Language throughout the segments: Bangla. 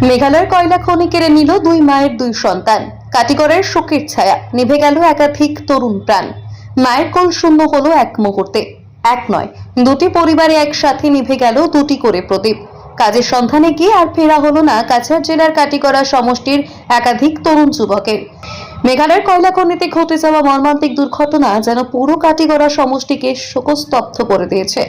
মেঘালয়ের কয়লা খনি কেড়ে নিল দুই মায়ের দুই সন্তান। কাটিগড়ের শোকের ছায়া, নিভে গেল একাধিক তরুণ প্রাণ। মায়ের কোল শূন্য হলো এক মুহূর্তে। এক নয়, দুটি পরিবারে একসাথে নিভে গেল দুটি করে প্রদীপ। কাজের সন্ধানে গিয়ে আর ফেরা হলো না কাছাড় জেলার কাটিগড়া সমষ্টির একাধিক তরুণ যুবকের। মেঘালয়ের কয়লা খনিতে ঘটে যাওয়া মর্মান্তিক দুর্ঘটনা যেন পুরো কাটিগড়া সমষ্টিকে শোকস্তব্ধ করে দিয়েছে।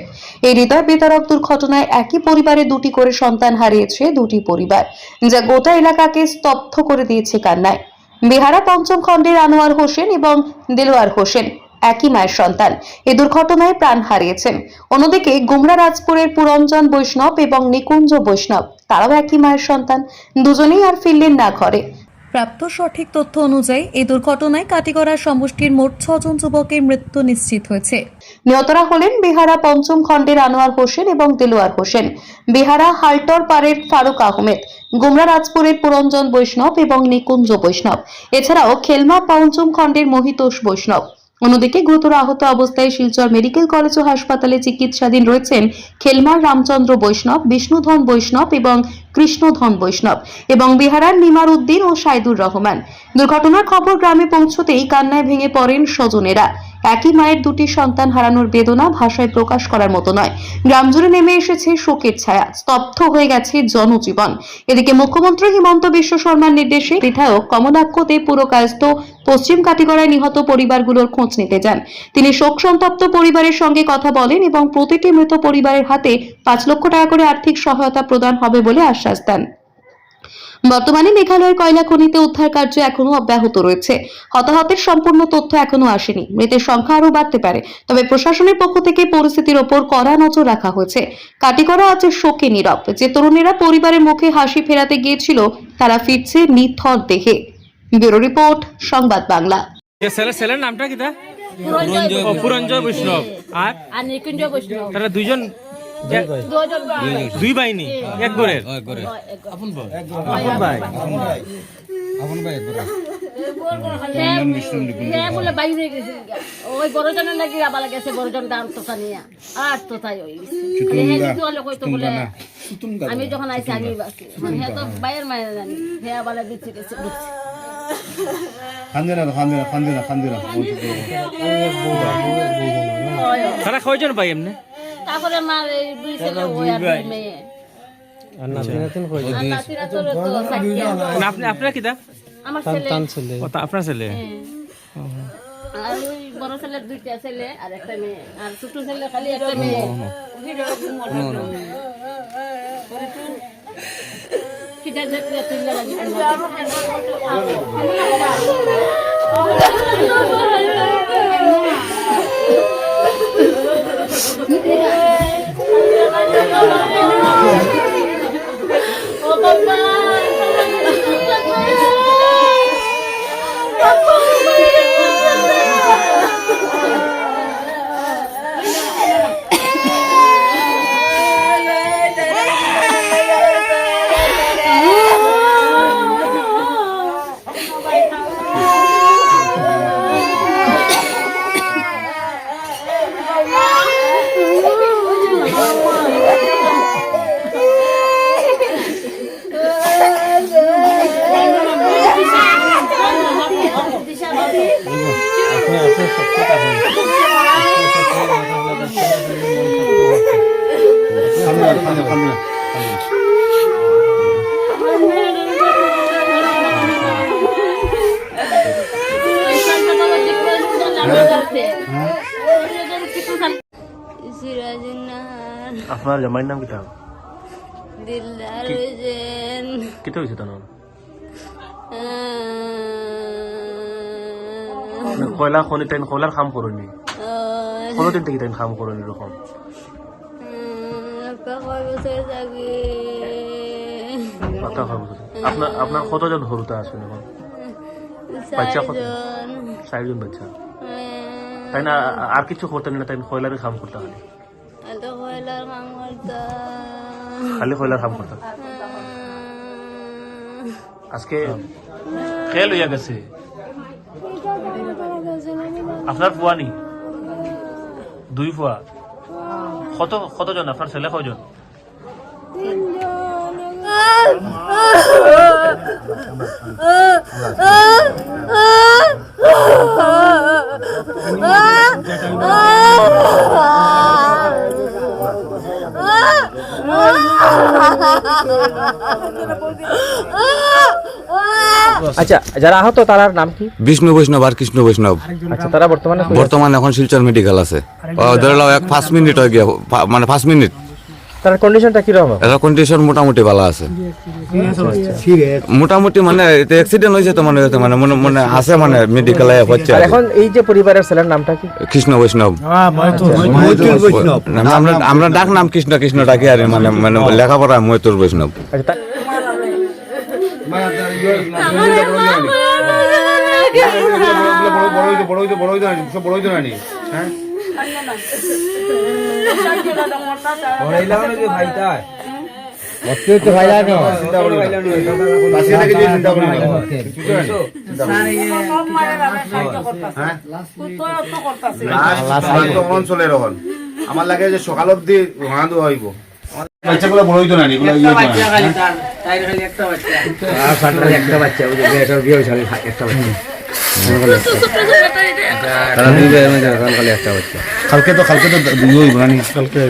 এই হৃদয় বিতারক দুর্ঘটনায় একই পরিবারে দুটি করে সন্তান হারিয়েছে দুটি পরিবার, যা গোটা এলাকাকে স্তব্ধ করে দিয়েছে কান্নায়। বিহারা পঞ্চম খণ্ডের আনোয়ার হোসেন এবং দেলোয়ার হোসেন একই মায়ের সন্তান এই দুর্ঘটনায় প্রাণ হারিয়েছেন। অন্যদিকে গুমরা রাজপুরের পুরঞ্জন বৈষ্ণব এবং নিকুঞ্জ বৈষ্ণব তারাও একই মায়ের সন্তান, দুজনেই আর ফিরলেন না ঘরে। প্রাপ্ত সঠিক তথ্য অনুযায়ী এই দুর্ঘটনায় কাটিগড়া সমষ্টির মোট 6 জন যুবকের মৃত্যু নিশ্চিত হয়েছে। নিহতরা হলেন বিহারা পঞ্চম খণ্ডের আনোয়ার হোসেন এবং দেলোয়ার হোসেন, বিহারা হালটর পাড়ের ফারুক আহমেদ, গুমরা রাজপুরের পুরঞ্জন বৈষ্ণব এবং নিকুঞ্জ বৈষ্ণব, এছাড়াও খেলমা পঞ্চম খণ্ডের মহিতোষ বৈষ্ণব। অন্যদিকে গুরুতর আহত অবস্থায় শিলচর মেডিকেল কলেজ ও হাসপাতালে চিকিৎসাধীন রয়েছেন খেলমার রামচন্দ্র বৈষ্ণব, বিষ্ণুধন বৈষ্ণব এবং কৃষ্ণধন বৈষ্ণব এবং বিহারার নিমার উদ্দিন ও সাইদুর রহমান। দুর্ঘটনার খবর গ্রামে পৌঁছতেই কান্নায় ভেঙে পড়েন স্বজনেরা। একই মায়ের দুটি সন্তান হারানোর বেদনা ভাষায় প্রকাশ করার মতো নয়। গ্রাম জুড়ে নেমে এসেছে শোকের ছায়া, স্তব্ধ হয়ে গেছে জনজীবন। এদিকে মুখ্যমন্ত্রী হিমন্ত বিশ্ব শর্মার নির্দেশে বিধায়ক কমলাক্ষ দে পুরকায়স্থ পশ্চিম কাটিগড়ায় নিহত পরিবারগুলোর খোঁজ নিতে যান। তিনি শোক সন্তপ্ত পরিবারের সঙ্গে কথা বলেন এবং প্রতিটি মৃত পরিবারের হাতে 5 লক্ষ টাকা করে আর্থিক সহায়তা প্রদান হবে বলে আশ্বাস দেন। বর্তমানে মেঘালয়ের কয়লা খনিতে উদ্ধার কার্য এখনো অব্যাহত রয়েছে। হতাহতের সম্পূর্ণ তথ্য এখনো আসেনি, মৃতের সংখ্যা আরও বাড়তে পারে। তবে প্রশাসনের পক্ষ থেকে পরিস্থিতির ওপর কড়া নজর রাখা হয়েছে। কাটিগড়া আজ শোকে নীরব। যে তরুণেরা পরিবারের মুখে হাসি ফেরাতে গিয়েছিল তারা ফিরছে নিথর দেহে। ব্যুরো রিপোর্ট, সংবাদ বাংলা। ছেলের নামটা কি? পুরঞ্জয় বৈষ্ণব আর নিকুঞ্জ বৈষ্ণব, তারা দুইজন দুই বাহিনী এক ঘরের আপন ভাই। বলে বাইরে গেছে ওই বড়জনের লাগি আবার গেছে, বড়জন দাম তোতা নিয়ে আর তোতাই ওই বলে আমি যখন আইছি আমি হ্যাঁ তো বাইরের মায়ের জানি হ্যাঁ বলে দিচ্ছে গেছে তারা কয়জন ভাই এমনি? তারপরে আমার এই দুই ছেলে ওই আর দুই মেয়ে। আপনার কি দা? আমার ছেলে। আপনার ছেলে? আর ওই বড় ছেলের দুইটা ছেলে আর একটা মেয়ে, আর ছোট ছেলে খালি একটা মেয়ে। আপনার জামাইয়ের নাম কিটা? দিলদার হোসেন। কিটা হয়েছে তার? কয়লা খনি তাই কয়লার কাম করেনি? কতদিন থেকে তাই কাম করেনি এরকম? আপনার কতজন হরুতে আসবেন এখন? বাচ্চা কত? 4 জন বাচ্চা। তাই না আর কিছু করতেন না? তাই কয়লার কাম করতে হয়? খালি কয়লার কাম করতে। আজকে খেল হইয়া গেছে। আপনার পুয়ানি 2 ফুয়া কতজন আপনার ছেলে কয়জন? আচ্ছা, যারা আহত তার নাম কি? বিষ্ণু বৈষ্ণব আর কৃষ্ণ বৈষ্ণব। আচ্ছা, তারা বর্তমানে বর্তমানে এখন শিলচর মেডিকেল আছে। ধরে লাও 5 মিনিট হয়ে গিয়ে, মানে 5 মিনিট। তার কন্ডিশনটা কি রকম? এর কন্ডিশন মোটামুটি ভালো আছে, মোটামুটি মানে অ্যাক্সিডেন্ট হয়েছে তো মনে হচ্ছে, মানে মনে আছে, মানে মেডিকেলে হচ্ছে। আর এখন এই যে পরিবারের ছেলের নামটা কি? কৃষ্ণ বৈষ্ণব। আমরা ডাক নাম কৃষ্ণ কৃষ্ণ ডাকি আর মানে মানে লেখাপড়া মৈতুর বৈষ্ণব। আচ্ছা, অঞ্চলের এখন আমার লাগে যে সকাল অব্দি ঘোড়া দেওয়া হইব। বাচ্চাগুলো বড় হইতো না, এগুলো একটা বাচ্চা, একটা বাচ্চা কালকে তো দুই হইব না, কালকে